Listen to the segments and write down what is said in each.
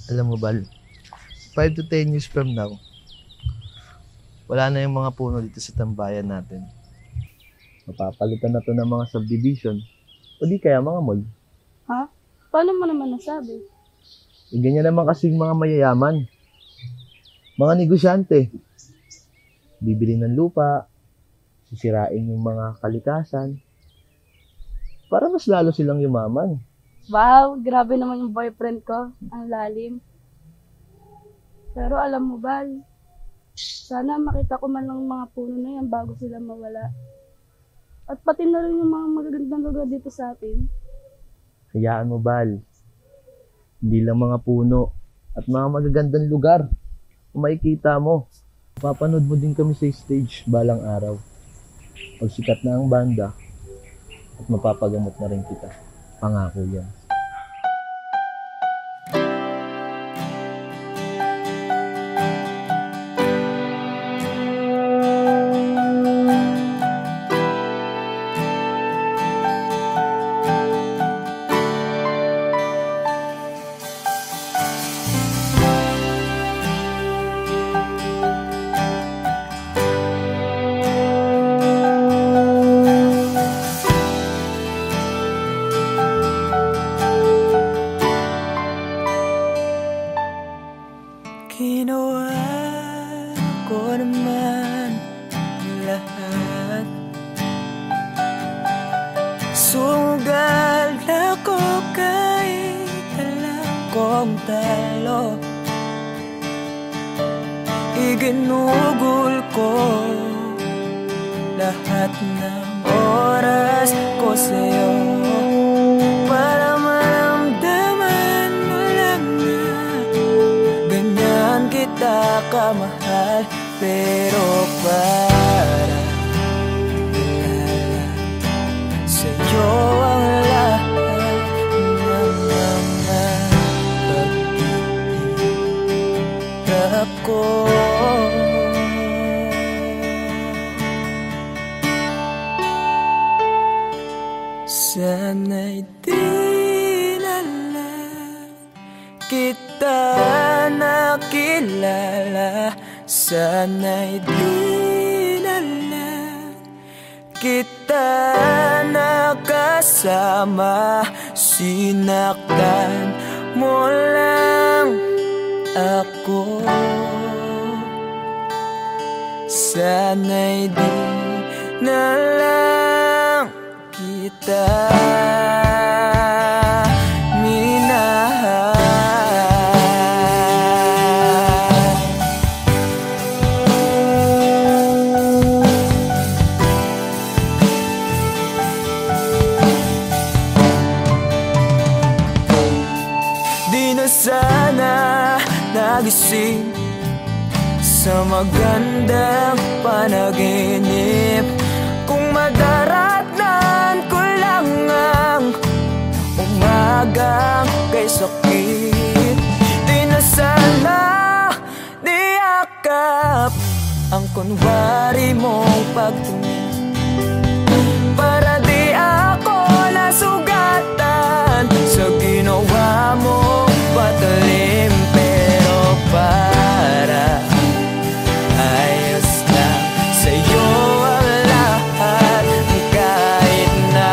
Alam mo, Bal, 5 to 10 years from now, wala na yung mga puno dito sa tambayan natin. Mapapalitan na to ng mga subdivision o di kaya mga mall. Ha? Paano mo naman nasabi? Ganyan naman kasing mga mayayaman. Mga negosyante. Bibili ng lupa, sisirain yung mga kalikasan, para mas lalo silang yumaman. Wow, grabe naman yung boyfriend ko. Ang lalim. Pero alam mo, Bal, sana makita ko man lang mga puno na yan bago sila mawala. At pati na rin yung mga magagandang lugar dito sa atin. Hayaan mo, Bal. Hindi lang mga puno at mga magagandang lugar. Kung makikita mo, papanood mo din kami sa stage balang araw. Pag sikat na ang banda, at mapapagamot na rin kita. Pangako yan. Ginawa ko naman lahat. Sugal ako kahit alam kong talo. Iginugol ko lahat ng oras ko sa'yo para maramdaman mo lang na ganyan kita kamahal. Pero para ilala sa'yo ang lahat ng mga pag-ihirap ko. Sana'y di na lang kita nakilala. Sana'y di na lang kita nakasama. Sinaktan mo lang ako. Sana'y di na lang kita minahal. Di na sana nagising sa magandang panaginip kung madaratnan ko lang ang umagang kay sakit. Di na sana niyakap ang kunwari mong pagtingin para di ako nasugatan sa ginawa mong patalim. Pero para ayos lang sa'yo ang lahat kahit na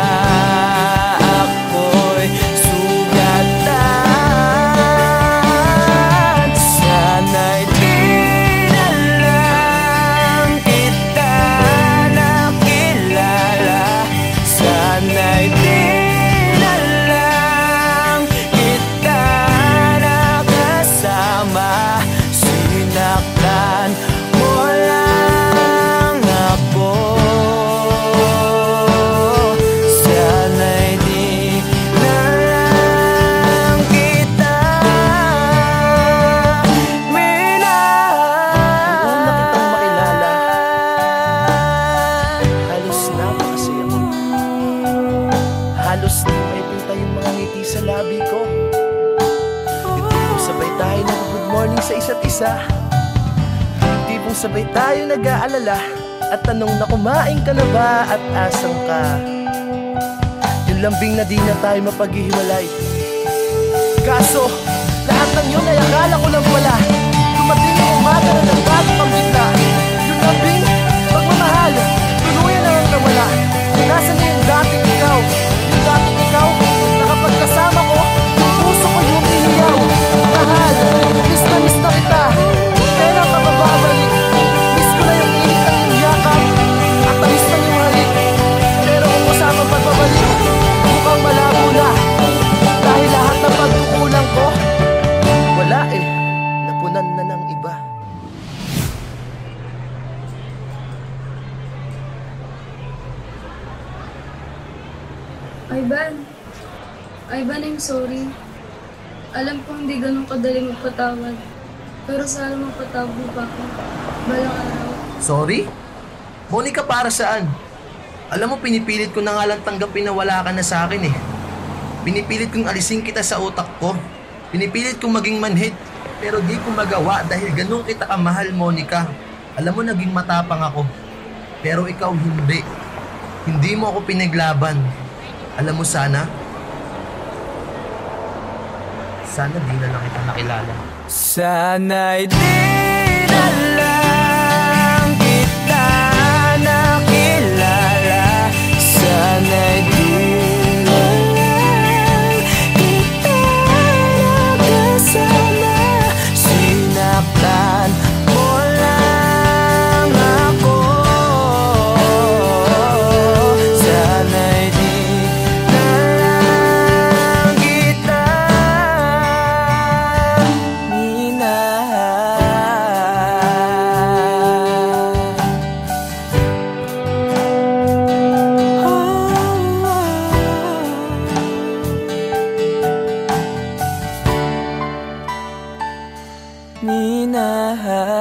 ako'y sugatan. Sana'y di na lang kita nakilala. Sana'y di na lang kita nakasama. Sinaktan mo lang ako. Sana'y di na lang kita minahal. Noon na kitang makilala, halos napakasaya mo. Halos di maipinta yung mga ngiti sa labi ko. Yung tipong sabay tayo nag-good morning sa isa't isa. Yung tipong sabay tayo nag-aalala at tanong na kumain ka na ba at asan ka. Yung lambing na di na tayo mapaghihiwalay. Kaso, lahat ng yun ay akala Ivan, I'm sorry. Alam ko hindi ganun kadali magpatawad. Pero sana mapatawad mo pa ako. Balang araw. Sorry? Monica, para saan? Alam mo, pinipilit ko na nga lang tanggapin na wala ka na sa akin eh. Pinipilit kong alisin kita sa utak ko. Pinipilit kong maging manhid. Pero di ko magawa dahil ganun kita kamahal, Monica. Alam mo, naging matapang ako. Pero ikaw hindi. Hindi mo ako pinaglaban. Alam mo, sana di na lang kita nakilala. Sana'y di na lang kita nakilala. Sana'y di na lang kita nakasama. Sinaktan mo lang ako. Sana'y di na lang kita minahal.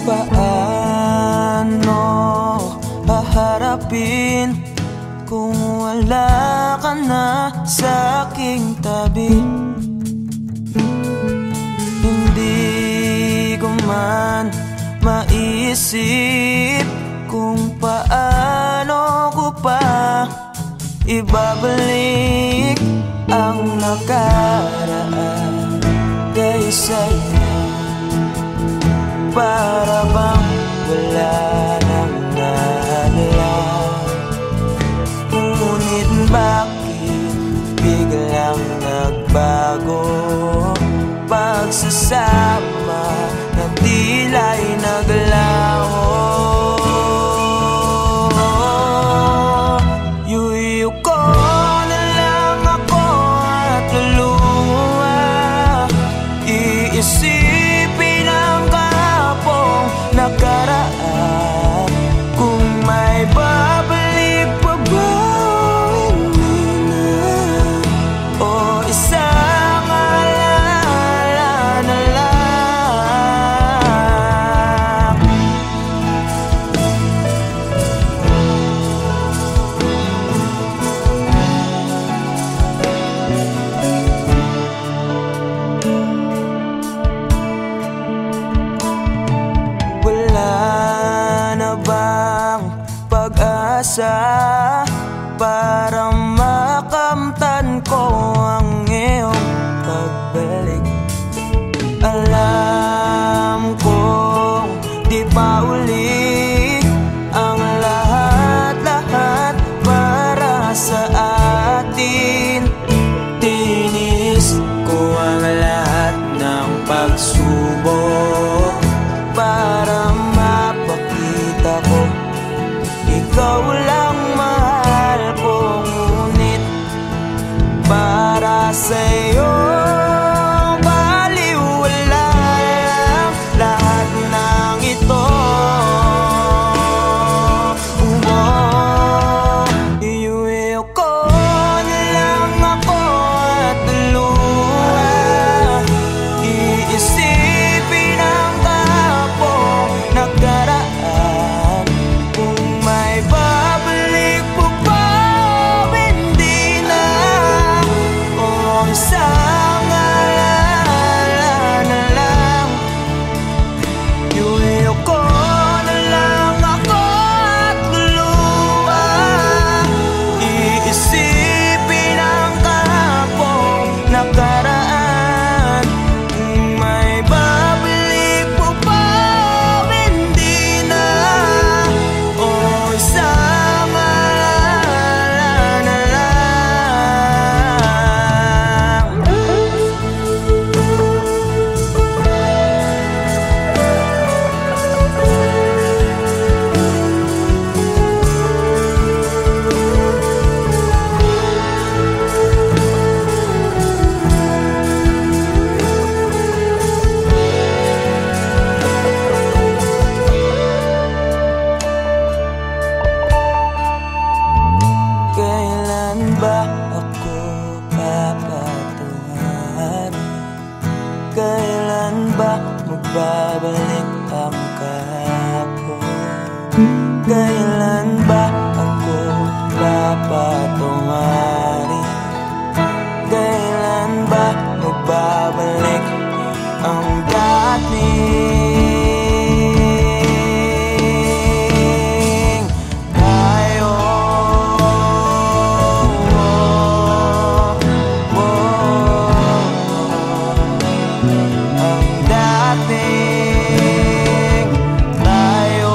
Paano haharapin kung wala ka na sa aking tabi? Hindi ko man maisip kung paano ko pa ibabalik ang nakaraan kay sa'yo. Para bang wala nang nalang, ngunit bakit biglang nagbago? Pagsasama na tila'y naglaho. Yuyu ko na lang ako at luluha. Iisipin ang nakaraan, kung may babalik pa ba hindi na, o isang alaala na lang. Pag-asa para makamtan ko ang iyong pagbalik. Alam kong di pa uli ang lahat-lahat para sa atin. Tinis ko ang lahat ng pagsubok para mapakita ko ikaw lang mahal. Kailan ba magbabalik ang kahapon? Kailan ba ako papatungarin? Kailan ba magbabalik ang dating tayo? Ang dating tayo.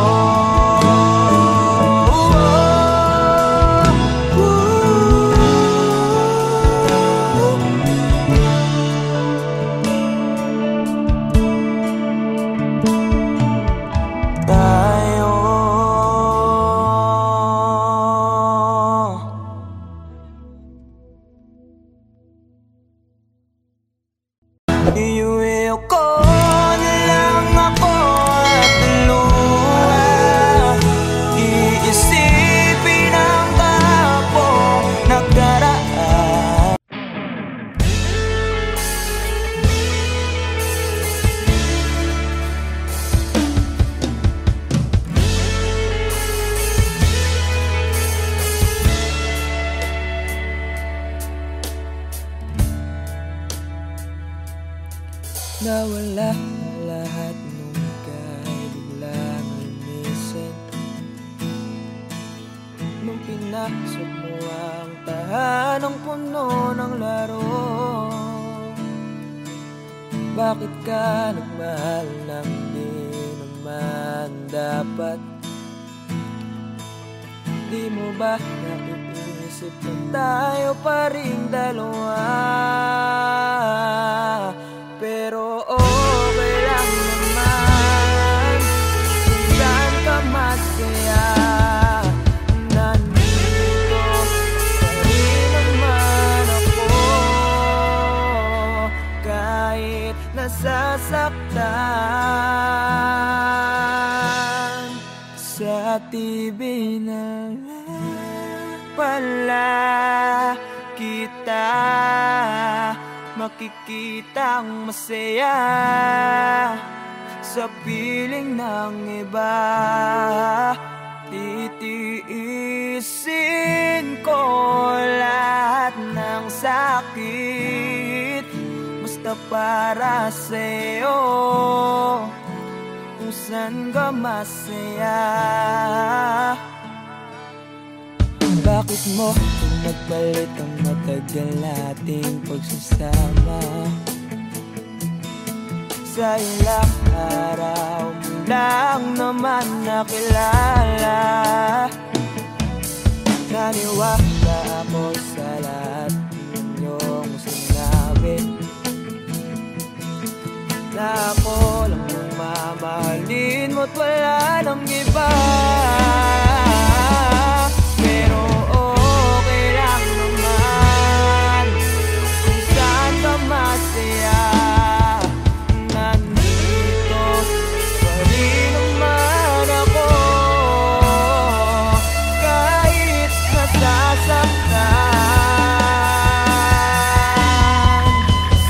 Iuwi ko na lang ako at luha. Iisipin ang kahapong nakaraan. Nawala ang lahat nung ika'y biglang lumisan. Nung pinasok mo ang tahanang puno ng laro, bakit ka nagmahal nang di naman dapat? Di mo ba naiisip na tayo pa rin dalawa? Pero okay lang naman kung saan ka masaya. Nandito pa rin naman ako, kahit nasasaktan. Sa TV na lang pala kita makikitang masaya sa piling ng iba. Titiisin ko lahat ng sakit, basta para sa'yo, kung saan ka masaya. Bakit mo nagpalit ang matagal nating pagsasama? Sa ilang araw mo lang naman nakilala. Naniwala ako sa lahat ng iyong sinabi, na ako lang ang mamahalin mo't wala nang iba. Pero okay lang naman kung saan ka masaya. Nandito pa rin naman ako, kahit nasasaktan.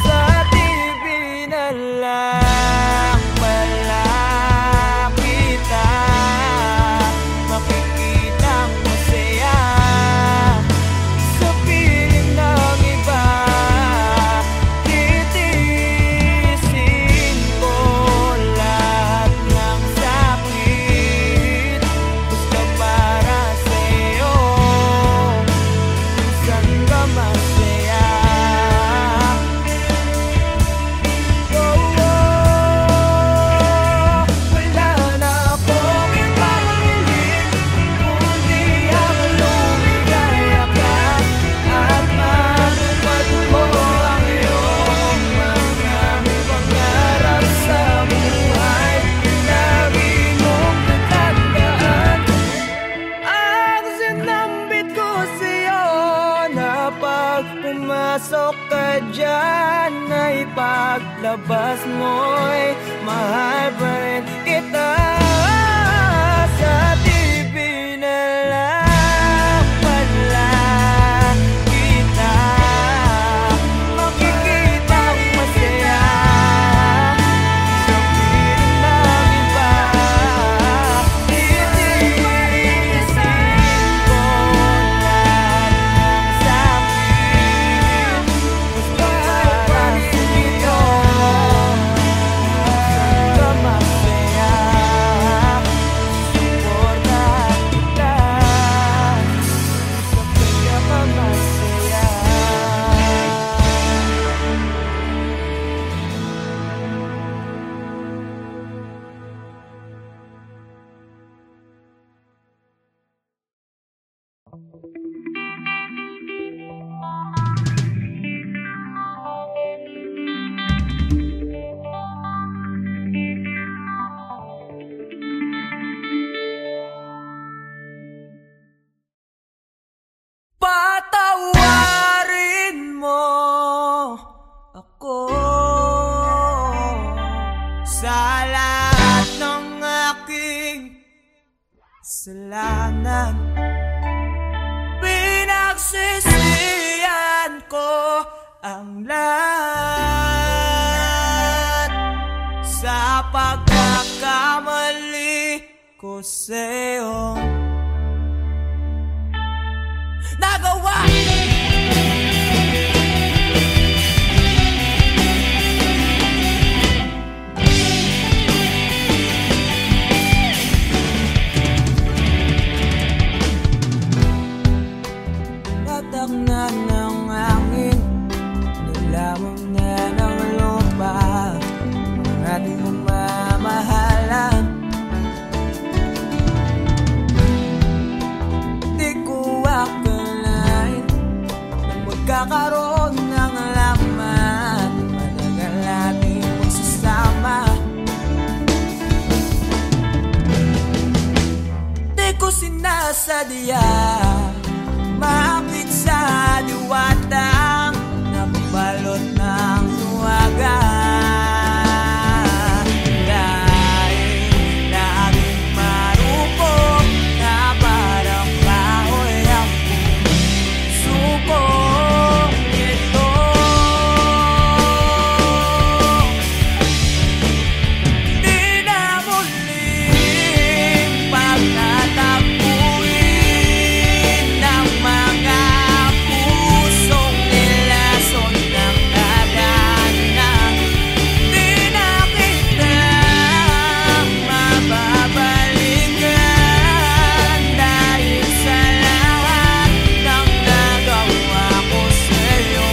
Sa TV na lang pala kita makikitang masaya sa piling ng iba. Titiisin ko lahat ng sakit, basta para sa'yo, kung saan ka masaya. Wala na akong ibang hiling kundi ang lumigaya ka at matupad mo ang iyong mga pangarap sa buhay. Lagi mong tatandaan ang sinambit ko sa'yo, na pag pumasok ka dyan ay paglabas mo'y mahal pa rin kita. Sa TV na lang pala kita makikitang masaya sa lahat ng aking kasalanan. Pinagsisihan ko ang lahat sa pagkakamali ko sa'yo nagawa. Patak na ng hangin, nilamang na ng lupa ang ating mamahalan. Di ko akalain na magkakaroon ng laman, matagal natin magsasama. Di ko sinasadya maakit sa diwatang nabalot ng luwaga. Dahil laging marupok na parang kahoy ang pusukong ito. Di na muling pagtatapuin ng mga pusong nilason ng kadanan. Di na kita mababalikan dahil sa lahat ng nagawa ko sa'yo.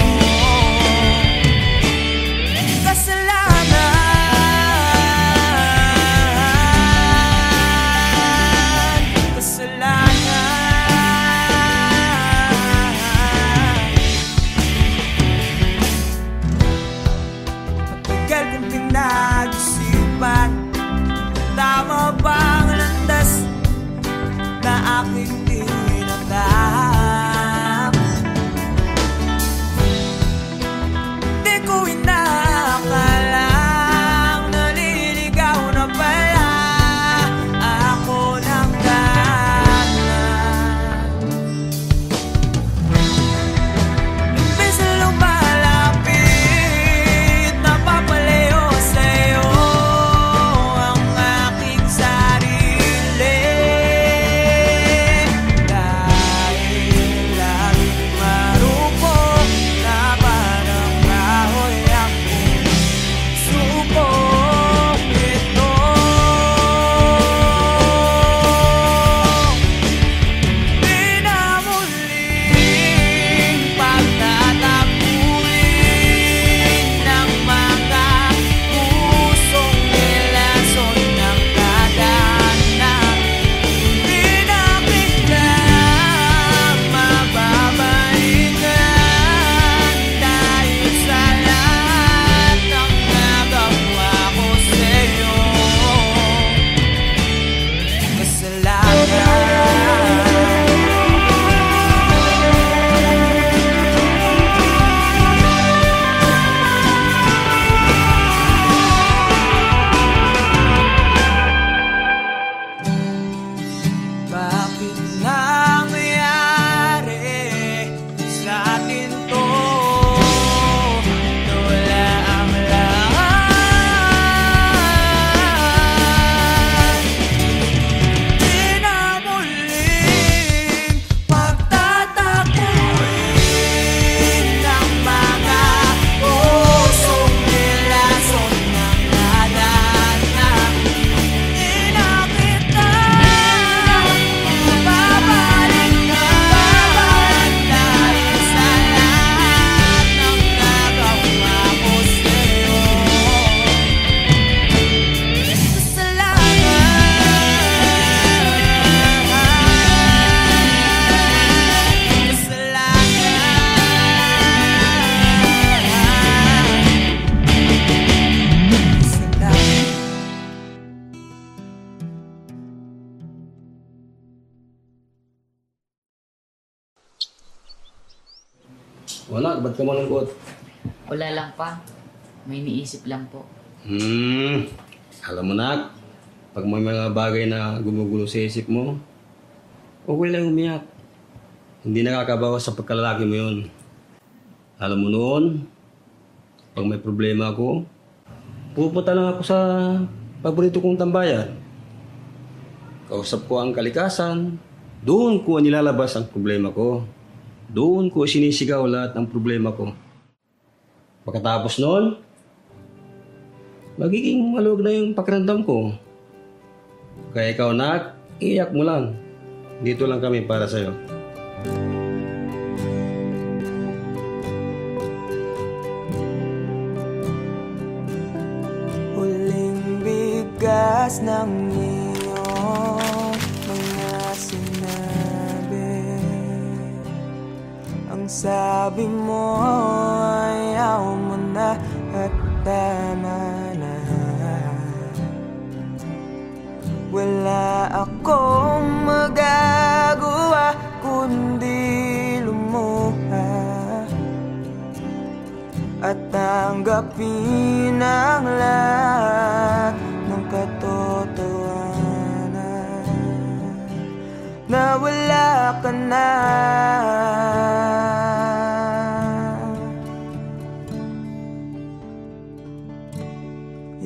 Matagal kong pinag-isipan, tama bang landas na aking tinatahak? Di ko inakalang naliligaw na pala ako ng kanan. Imbes na lumalapit, napapalayo sa'yo ang aking sarili. Dahil laging marupok na parang kahoy ang pusukong ito. Di na muling pagtatapuin ng mga pusong nilason ng kadanan. Di na kita mababalikan dahil sa lahat ng nagawa ko sa'yo. Kasalanan. Bakit nangyari sa atin to? Wala ang lahat. Di na muling pagtatapuin ng mga pusong nilason ng kadanan. Di na kita mababalikan dahil sa lahat ng nagawa ko sa'yo. Wala, ba't ka malungkot? Wala lang pa. May iniisip lang po. Alam mo nak, pag may mga bagay na gumugulo sa isip mo, okay lang umiyak. Hindi nakakabawas sa pagkalalaki mo yun. Alam mo noon, pag may problema ako, pupunta lang ako sa paborito kong tambayan. Kausap ko ang kalikasan, doon ko nilalabas ang problema ko. Doon ko sinisigaw lahat ng problema ko. Pagkatapos noon, magiging maluwag na yung pakiramdam ko. Kaya ikaw nak, iyak mo lang. Dito lang kami para sa'yo. Huling bigas ng iyong mga sinabi. Ang sabi mo ayaw mo na at tama na. Wala akong magagawa kundi lumuha at tanggapin ang lahat ng katotohanan na wala ka na.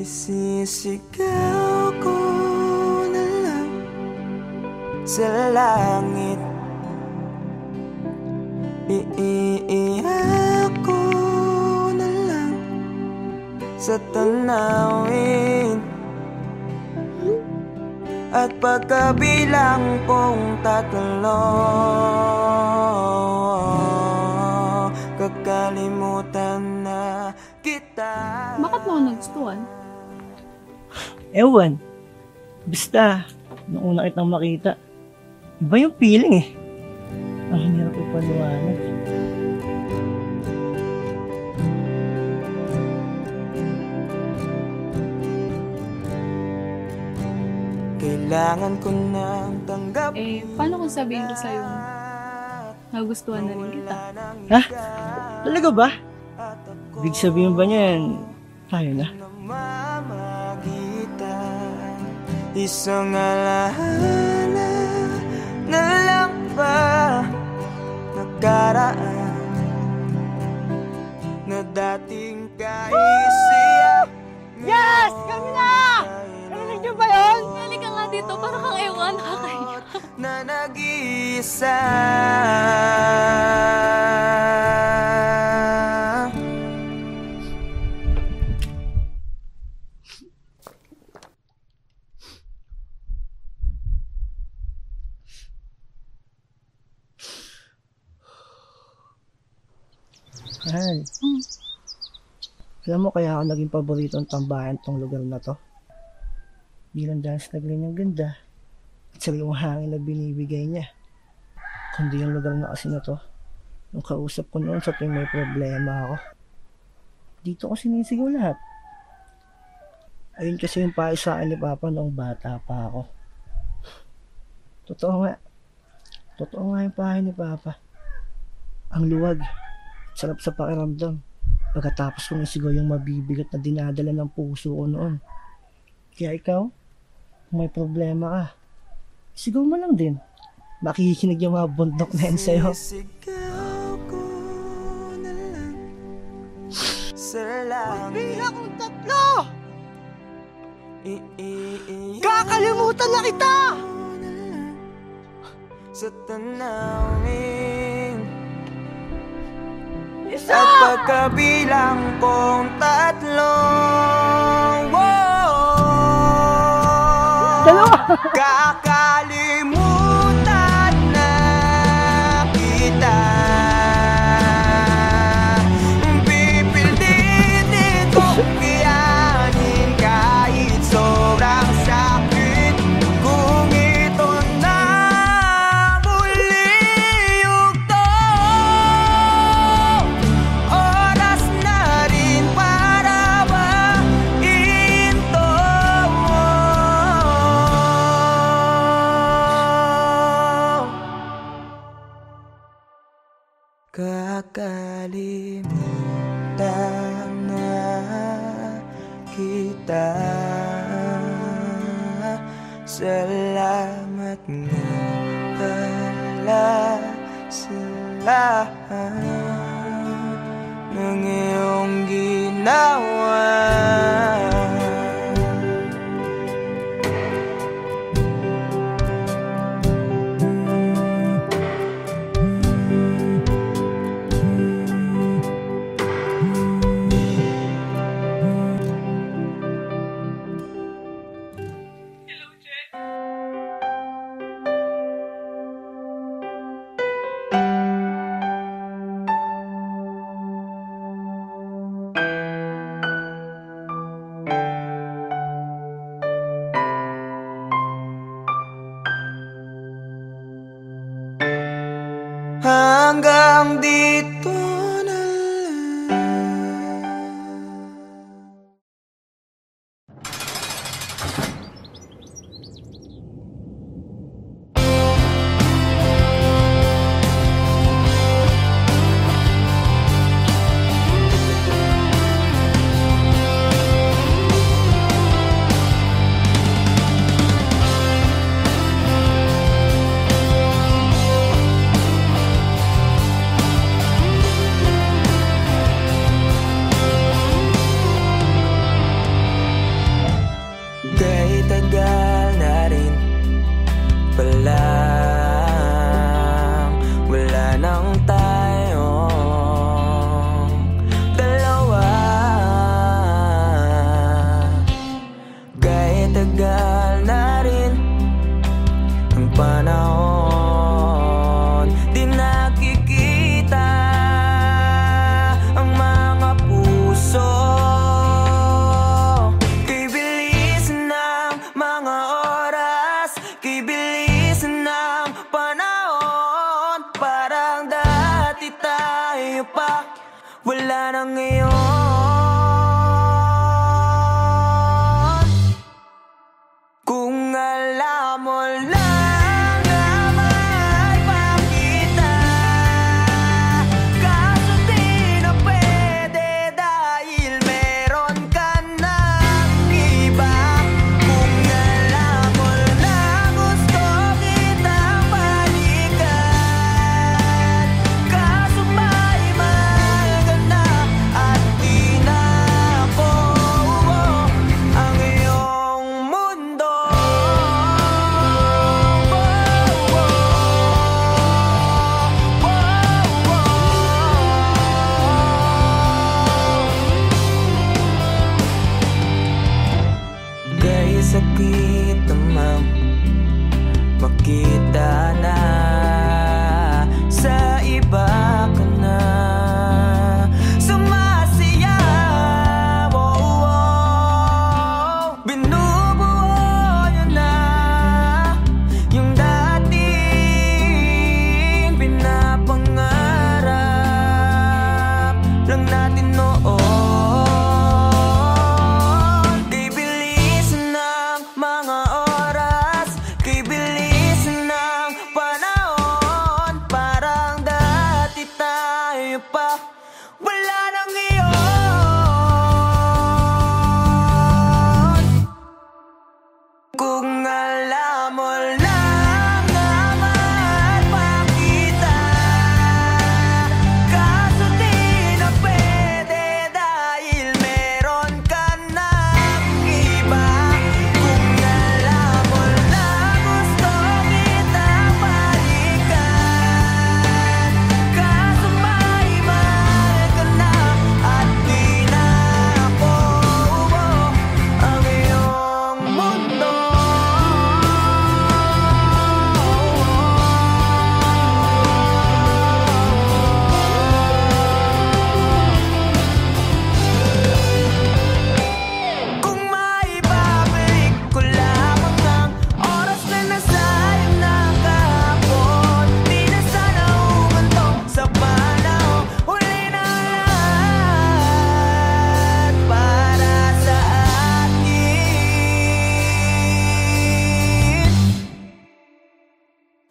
Isisigaw ko na lang sa langit, iiyak ko na lang sa tanawin, at pagkabilang kong 3, kakalimutan na kita. Bakit mo ako nagustuhan? Ewan. Basta, nung una kitang makita, iba yung feeling eh. Ang hirap ipaliwanag. Kailangan ko nang tanggapin. Paano kung sabihin ko sa'yo nagustuhan na rin kita? Ha? Talaga ba? Big sabihin ba niyan, tayo na? Namamagitan, isang alaala na lang ba nakaraan na dating kaisiyak. Yes! Kami na! Narinig niyo ba yun? Halika nga dito, para kang ewan, nakakaiyak. Na nag-iisa. Mahal. Alam mo kaya ako naging paboritong tambayan tong lugar na to? Bilang dahil sa tagline niyang ganda at sariwang hangin na binibigay niya. Kundi yung lugar na kasi na to, nung kausap ko noon sa tuwing may problema ako, dito ko sinisigaw lahat. Ayun kasi yung payo sa akin ni Papa noong bata pa ako. Totoo nga yung payo ni Papa. Ang luwag, sarap sa pakiramdam. Pagkatapos kong isigaw yung mabibigat na dinadala ng puso ko noon. Kaya ikaw, kung may problema ka, sigaw mo lang din. Makikinig yung mga bundok na yun sa'yo. Sisigaw ko na lang sa langit. Bilang kong 3! Kakalimutan na kita! Sa tanawin, Isa! at pagkabilang kong 3, Dalawa! kakalimutan na kita. Pipilitin kong kayanin kahit sobrang sakit. Kung ito na muli yugto, oras na rin para mahinto. Kakalimutan na kita. Salamat nga pala sa lahat ng iyong ginawa. Hanggang dito na lang. Kay tagal na rin palang wala nang tayong dalawa. Kay tagal na rin ang panahon, di nakikita ang mga puso. Mga oras, kay bilis ng panahon, parang dati tayo pa, wala na ngayon. Kung alam mo lang na mahal pa kita, kaso di na pwede dahil meron ka ng iba. Sakit namang makita na sa iba ka na sumasayaw. Binubuo niya na yung dating pinapangarap lang natin noon. Mga oras, kay bilis ng panahon, parang dati tayo pa, wala nang ngayon. Kung alam mo lang na mahal pa kita, kaso di na pwede dahil meron ka ng iba.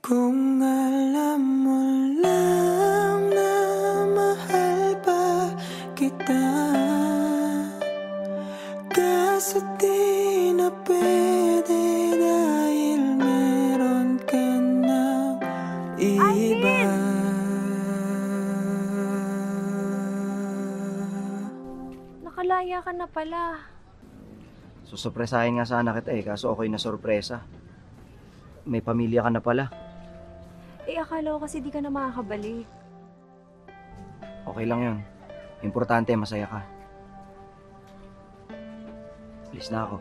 Kung alam mo lang na mahal pa kita, kaso di na pwede dahil malaya ka na pala. Susurpresahin nga sana kita kaso okay na sorpresa. May pamilya ka na pala. Akala ko kasi di ka na makakabalik. Okay lang yun. Importante, masaya ka. Alis na ako.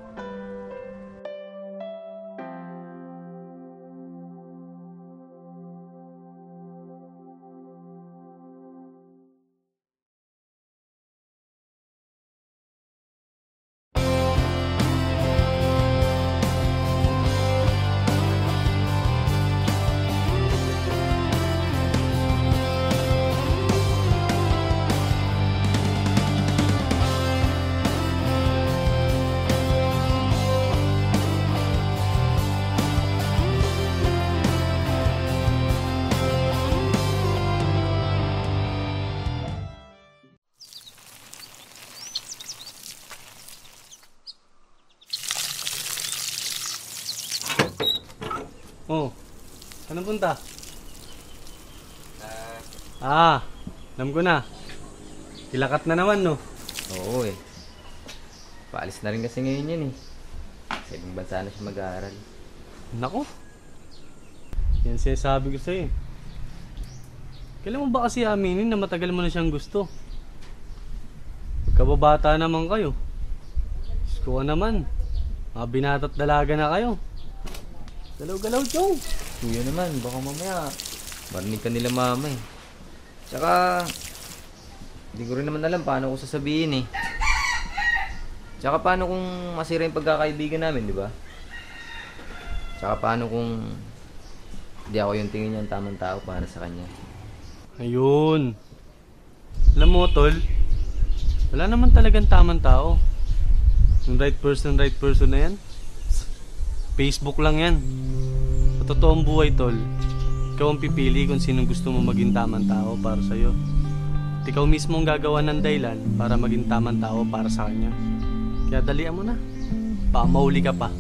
Oh, anong punta? Alam ko na. Kilakat na naman, no? Oo Paalis na rin kasi ngayon yan Sa ibang bansa na siya mag-aaral. Nako. Yan sinasabi ko sa'yo. Kailan mo ba kasi aminin na matagal mo na siyang gusto? Pagkababata naman kayo. Diyos ko naman. Mga binata't dalaga na kayo. Galaw-galaw, Chong. Kuya naman, baka mamaya marinig ka nila mama Tsaka hindi ko rin naman alam paano ko sasabihin Tsaka paano kung masira yung pagkakaibigan namin, di ba? Tsaka paano kung hindi ako yung tingin niyang tamang tao para sa kanya. Ayun. Alam mo, tol, wala naman talagang tamang tao. Yung right person na yan, Facebook lang yan. Sa totoong buhay, tol, ikaw ang pipili kung sinong gusto mo maging tamang tao para sa'yo. At ikaw mismo ang gagawa ng dahilan para maging tamang tao para sa kanya. Kaya dalian mo na. Baka mahuli ka pa.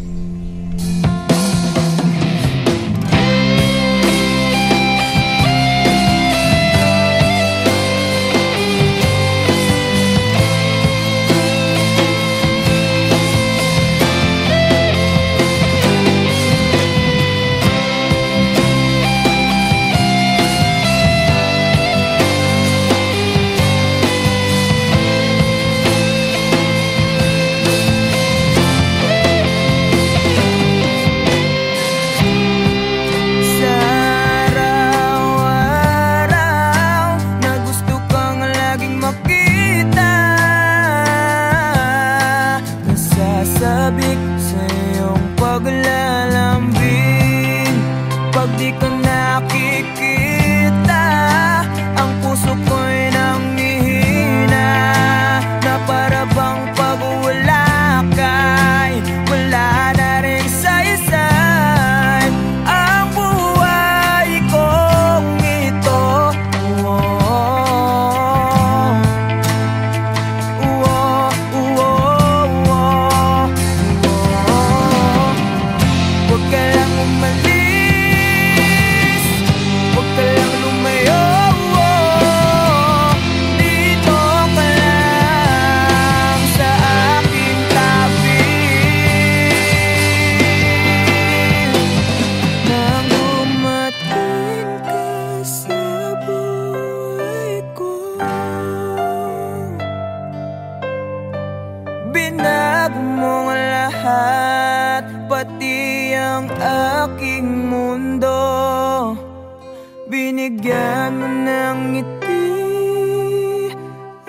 Binigyan mo ng ngiti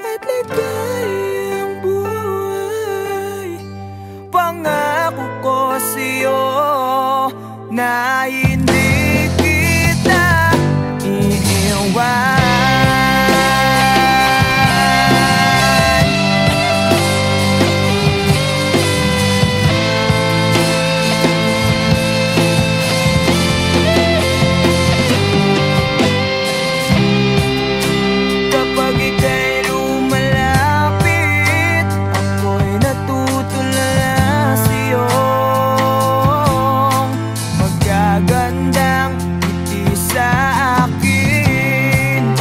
at ligayang buhay. Pangako ko sa'yo na hindi kita iiwan. Gandang ngiti sa akin.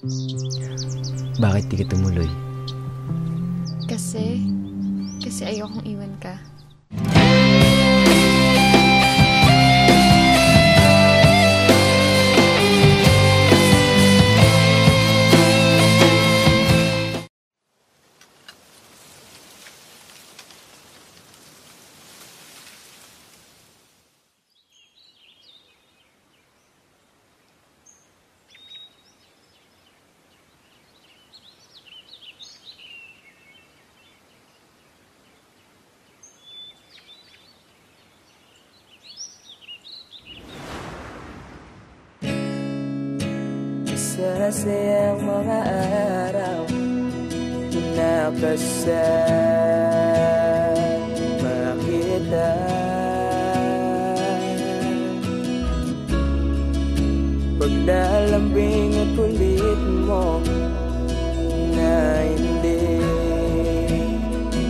Bakit di ka tumuloy? Kasi ayokong iwan ka. Masasayang mga araw na kasama kita. Pag nalambing at kulit mo na hindi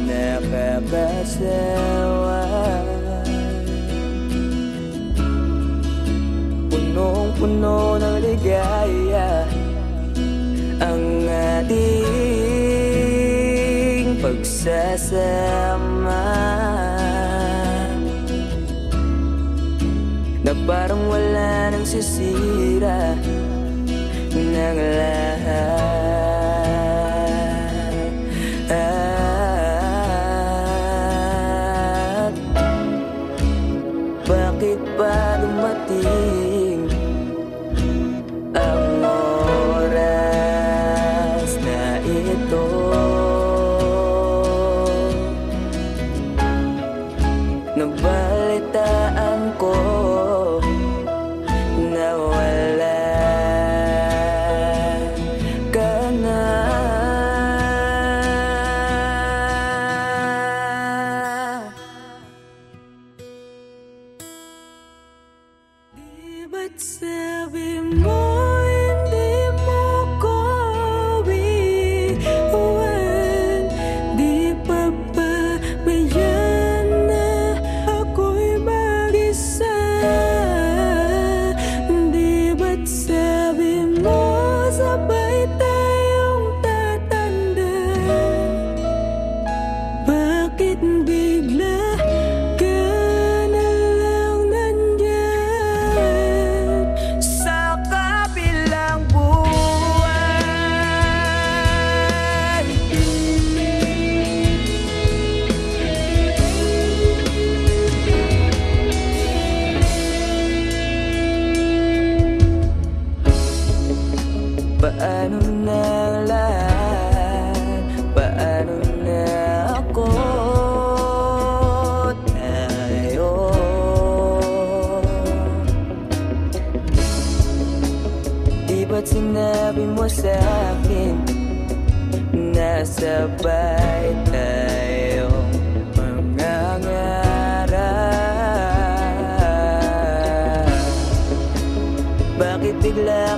nakakasawa, punong-puno ng ligaya ang ating pagsasama, na parang wala nang sisira ng lahat. Bakit ba dumating ang oras na ito? Nabalitaan ko na wala ka na. Di ba't sabi mo hindi mo ko iwan? Di pa ba bayan na ako'y mag-isa? Di ba't sabi mo sabay tayong tatanda? Bakit bigla ka na lang nandyan sa kabilang buwan? Paano na lahat? Paano na ako? Tayo di ba't sinabi mo sa'kin na sabay tayong mangangarap? Bakit bigla